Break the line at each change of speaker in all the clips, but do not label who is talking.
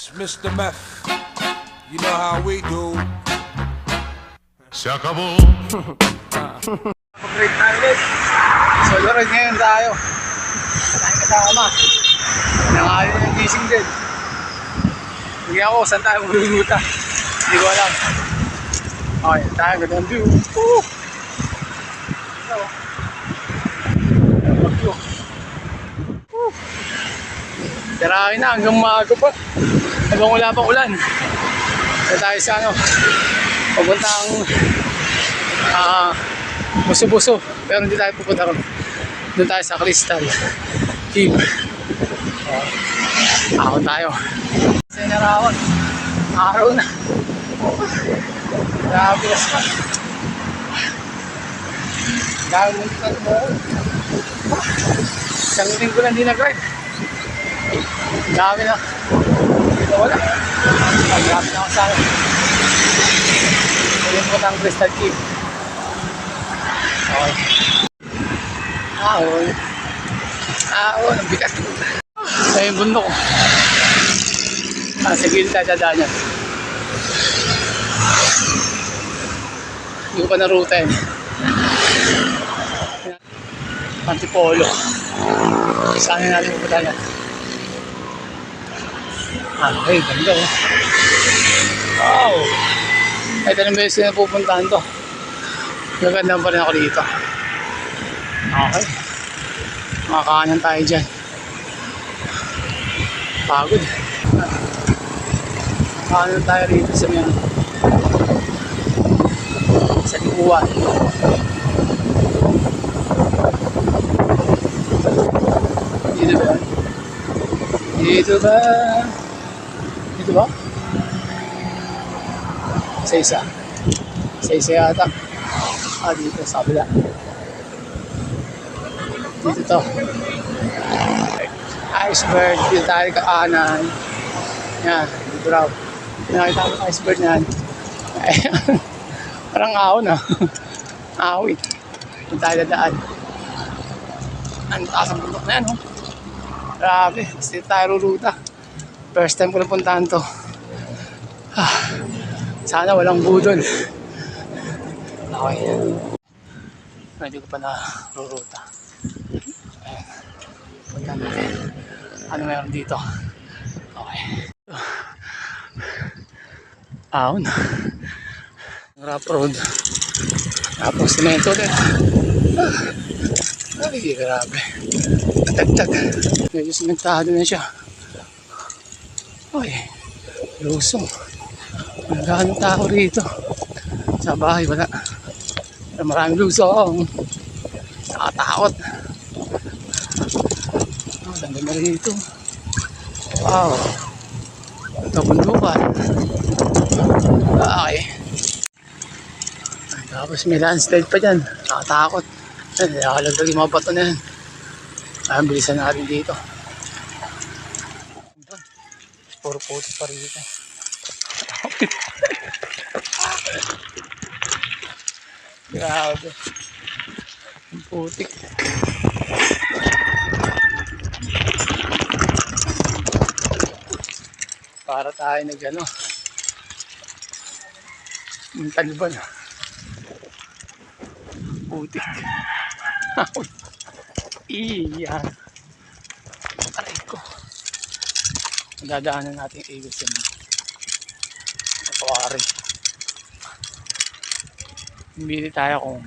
It's Mr. Meth. You know how we do.
Se acabó.
Mag-ride tayo ulit. So, ride ngayon tayo. Tayong kasama. Nangayon yung gising din. Hindi ako, saan tayo magluluta? Hindi ko alam. Okay, tayo, ganda ng view. Woo! Ito. Mag-view. Woo! Tirahin na hanggang maaga pa. Hanggang wala pa ulan. So, tayo sa ano, papuntang Buso-Buso, pero hindi tayo pupunta ron. Doon tayo sa Crystal Cave. Ahon tayo. Kasi narawon, araw na. Grabe na sa gagawin ko na mo. Isang linggo lang din nag-ride. Dami na. Dito wala. Grabe na ako sa akin. Ayun po ng Crystal Cave. Okay. Ahon. Ahon, ang bigat. Sa yung bundok. Sa gilid tayo dadaan yan. Hindi ko pa naruta yun. Antipolo. Saan natin pupunta yan? Okay, ganda oh. Wow! Ito na beses na pupuntahan to. Maganda pa rin ako dito. Okay. Makakanan tayo dyan. Pagod. Makakanan tayo rito sa mga sa likuan. Dito ba? Dito ba? Dito ba? Isa-isa. Isa-isa yata. Dito sa kabila. Dito to. Iceberg. Dito tayo kaanan. Yan. Dito raw. Nakita mo iceberg na yan. Parang ahon ah. Ahon. Dito tayo dadaan. Ang taas ang bundok na yan oh. Grabe. Dito tayo ruruta. First time ko na puntahan to. Sana walang budol. Okay. Hindi ko pa na ruruta. Ayan. Punta natin. Ano meron dito? Okay. Ahon. Rough road. Tapos simento din. Ay, grabe. Tagtag. Medyo simentado na siya. Ay, lusong. Naghahanap tao rito. Sa bahay wala. Maraming lusong. Nakatakot. Ganda na rito. Wow. Ito bundukan. Okay. Tapos may landslide pa dyan. Nakatakot. Nakalagdag yung mga bato na yan. Bilisan natin dito. Puro puto pa rito. Grabe. Ang putik. Para tayo nag-ano. Ang taliban. Putik. Iyan. Aray ko. Dadaanan natin yung igos yun. Pawari. Bili tayo kung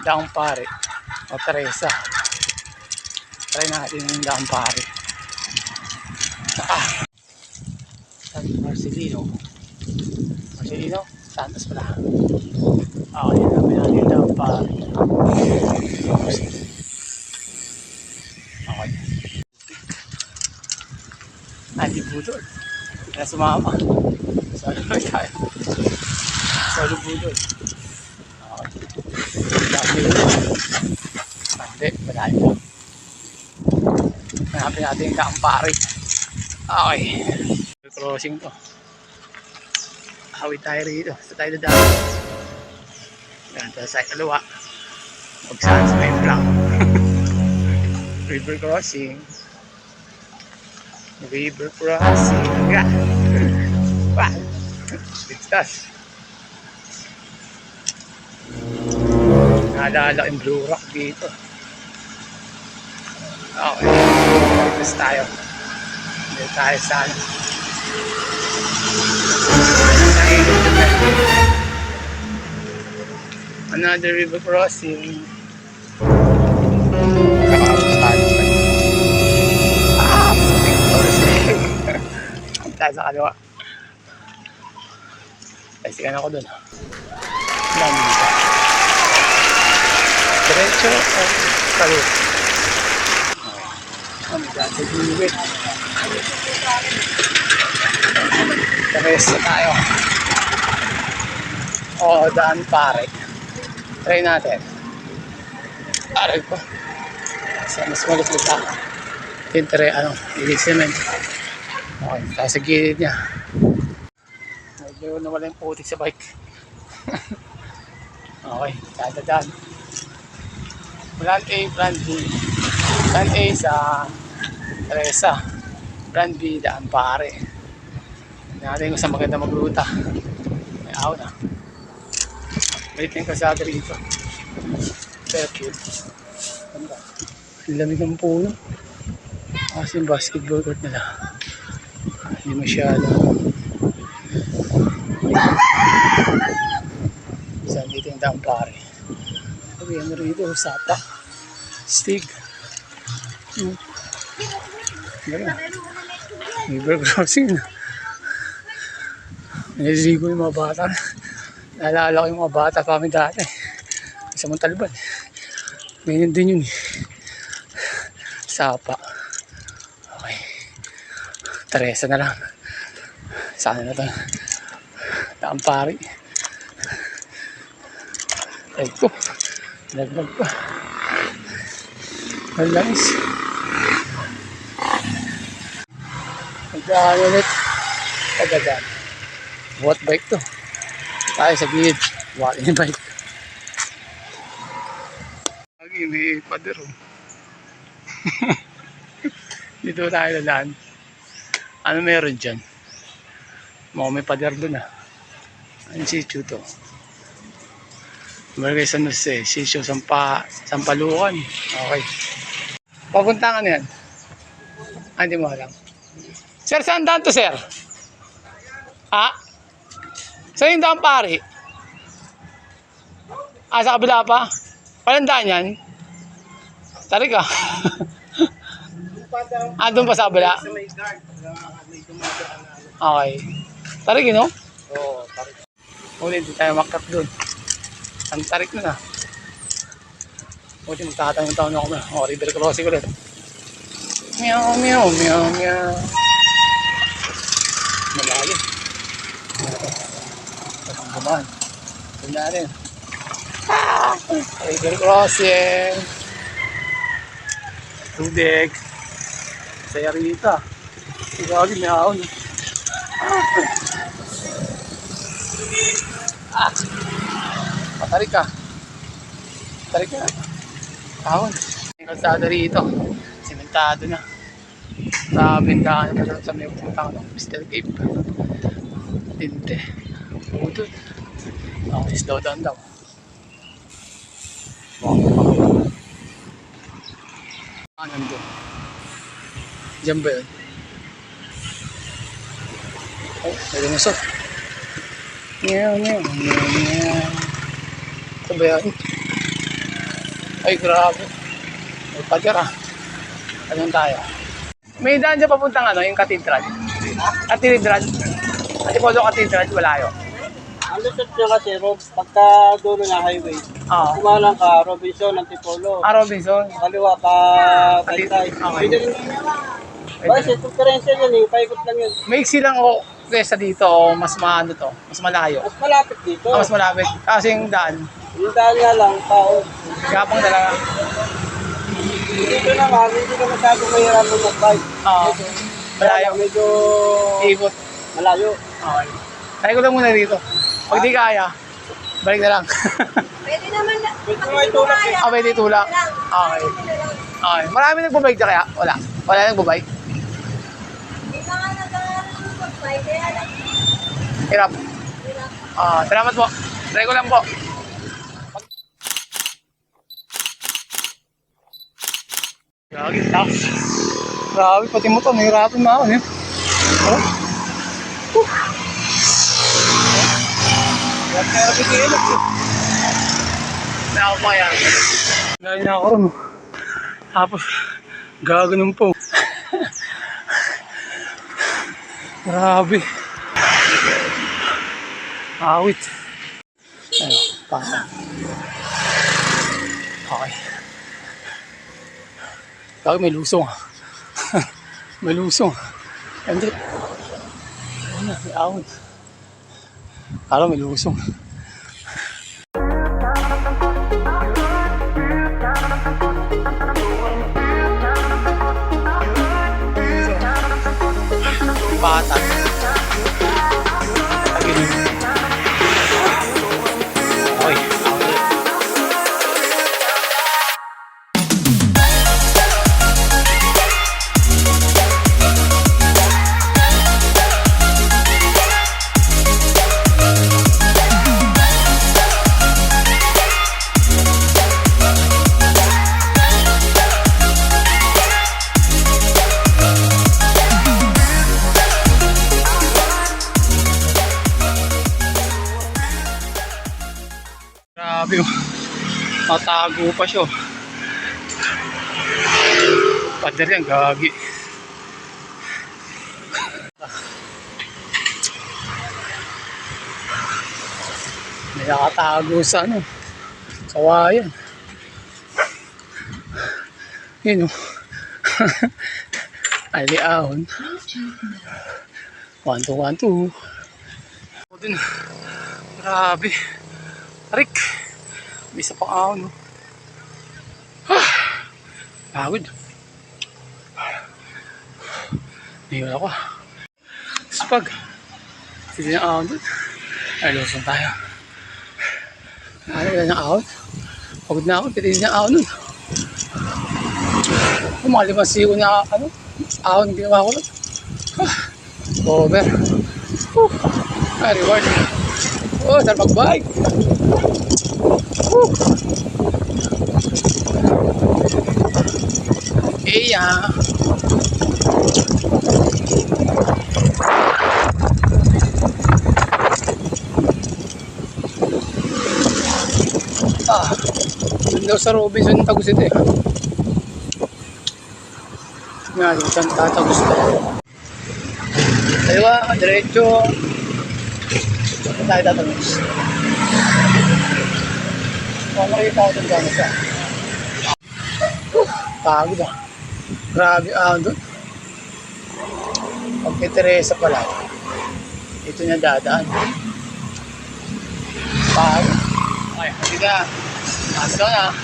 daang pare o Teresa. Try natin yung daang pare. Marcelino. Marcelino? Santos pala. Okay, namin natin yung daang pare. Okay. Hindi budol. Kaya sumama. Solo tayo. Solo budol. Hindi, malayo lang. Hanapin natin yung daang pare. Okay. Crossing to. Awit tayo rito. Sa tayo dadaan. Ganito sa kalawa. Magsaan sa may vlog. River crossing. River crossing. butas. Naalala yung Blue Rock dito. Okay. Tapos tayo. Dito tayo sa ano. Another river crossing. Ang tayo sa kaliwa. Pasikan ako dun. Dami dito. Diretso o kaliwa. Okay. Kami dati giwit. Teresa tayo. O, daan pare. Try natin. Aral ko. Kasi mas malupit ako. Tintere, ilisiment. Okay, tayo sa gilid niya. Medyo nawala yung putik sa bike. Okay, dadaan. Plan A, Plan B. Plan A sa Teresa. Plan B, daan pare. Natin kung saan maganda magruta. May aw na. May ito yung kasada rito. Fairfield. Ganda. Ang lamig ng puno. Kasi yung basketball court nila. Hindi masyado. Saan dito yung daang pare. Okay, ano rito? Sapa. Stig. Ganda. River crossing. Naliligo yung mga bata. Naalala ko yung mga bata pa kami dati. Sa Montalban. Ganyan din yun eh. Sapa. Okay. Teresa na lang. Sana na ito. Taampari. Ay ko. Laglag pa. Malangis. Magdaan ulit. Tagadan. What bike to? Tayo sa gilid. What in bike? Lagi may pader oh. Dito tayo lalaan. Ano meron dyan? May pader dun ah. Anong sitio to? Barangay San Jose, sitio Sampalukan. Okay. Papunta ka na yan? Hindi mo alam. Sir, saan daan to sir? Ha? Saan yung daan pare? Sa kabila pa? Walang daan yan? Tari ka. Doon pa sa kabila? Okay. Tarik no? Oo, tarik. Ulit, di tayo makat doon. Ang tarik na na. Ulit, magtatanong-taon ako na. River crossing ulit. Meow, meow, meow, meow. Malalim. Pasang gumaan. Ito na rin. River crossing. Tubig. Saya rita. Sigagi may ahon. Patarik ka. Patarik ka na. Ahon. Yung kalsada rito. Simentado na. Sa bentahan na sa may pumunta ko ng Mr. Cape. Tinte. Udod. Okay, slow down daw. Nandun. Diyan ba yun? Oh, may lumusot. Meow, meow, meow, meow. Ito ba yan? Ay, grabe. May pader ah. Anong tayo? May daan dyan papuntang yung Cathedral. Cathedral. Antipolo Cathedral, wala yun.
Ang lusot niya kasi, pagka dulo na highway, kumalang ka, Robinson, Antipolo.
Robinson.
Kaliwa ka, Taytay.
Okay.
Kasi konferensya yan paikot lang yun.
Maiksi lang o kesa dito o mas maano to, mas malayo.
Mas malapit dito.
Mas malapit. Kasi yung daan,
Yung daan nga lang, tao.
gapang talaga.
Dito naman, hindi ka masyadong mahirap mag-bike.
Malayo.
Medyo
Ikot.
malayo.
Okay. Tayo ko lang muna dito. Pag di kaya, balik na lang.
Pwede naman na.
Pwede mo itulak eh.
Pwede tulak. Okay. Okay. Marami nagbabike na kaya? Wala. Wala nagbabike.
Hindi ka nga nag-aaral ng mag-bike, kaya lang.
Hirap.
Hirap.
Salamat po. Try ko lang po. Gagi, taas. Grabe, pati mo to. Nahirapan na ako. Oh. Kaya bigilap ko. May ako pa yan. Dahil na ako rin. Tapos, gaganon po. Grabe. Awit. Ano, pasa. Okay. Kaya may lusong. May lusong. Hindi. Ano, may awit. Kala may lusong. Bata. Oy. Grabe oh. Matago pa siya. Pader yan, gagi. May nakatago sa ano. Kawayan. Yun oh. Aliahon. 1-2-1-2. O dun. Grabe. Arik. May isa pang ahon, no? Pagod. Ngayon ako. Spag. Sili ng ahon doon. Ay, lusong tayo. Ano, wala ng ahon. Pagod na ako. Pitin ng ahon doon. Mga 5 siyo na, ano, ahon ginawa ko doon. Over. Ay, reward. Oh, sarap mag-bike. Iya. Doon daw sa Robinson Tagus ito eh. Nga, doon saan tatagos ito. Dalawa, diretso. Tayo tatagos. Kung makita ko doon gano'n siya. Pagod ah. Grabe ahon doon. Pag kay Teresa pala. Ito niya dadaan. Pagod. Okay, hindi ka. Let's go na.